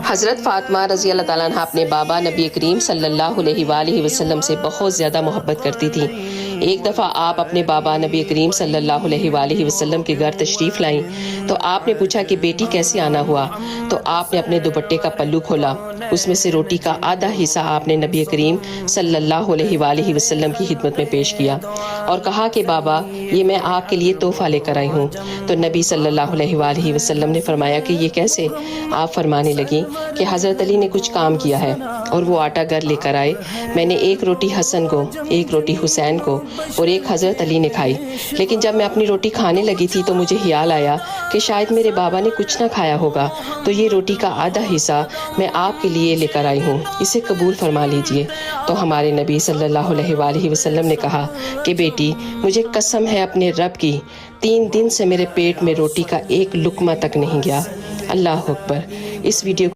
حضرت فاطمہ رضی اللہ تعالیٰ عنہ اپنے بابا نبی کریم صلی اللہ علیہ وآلہ وسلم سے بہت زیادہ محبت کرتی تھیں۔ ایک دفعہ آپ اپنے بابا نبی کریم صلی اللہ علیہ وآلہ وسلم کے گھر تشریف لائیں تو آپ نے پوچھا کہ بیٹی کیسے آنا ہوا؟ تو آپ نے اپنے دوپٹے کا پلو کھولا، اس میں سے روٹی کا آدھا حصہ آپ نے نبی کریم صلی اللہ علیہ وآلہ وسلم کی خدمت میں پیش کیا اور کہا کہ بابا یہ میں آپ کے لیے تحفہ لے کر آئی ہوں۔ تو نبی صلی اللہ علیہ وآلہ وسلم نے فرمایا کہ یہ کیسے؟ آپ فرمانے لگیں کہ حضرت علی نے کچھ کام کیا ہے اور وہ آٹا گھر لے کر آئے، میں نے ایک روٹی حسن کو، ایک روٹی حسین کو اور ایک حضرت علی نے کھائی، لیکن جب میں اپنی روٹی کھانے لگی تھی تو مجھے خیال آیا کہ شاید میرے بابا نے کچھ نہ کھایا ہوگا، تو یہ روٹی کا آدھا حصہ میں آپ کے لیے لے کر آئی ہوں، اسے قبول فرما لیجئے۔ تو ہمارے نبی صلی اللہ علیہ وآلہ وسلم نے کہا کہ بیٹی مجھے قسم ہے اپنے رب کی، 3 دن سے میرے پیٹ میں روٹی کا ایک لقمہ تک نہیں گیا۔ اللہ اکبر۔ اس ویڈیو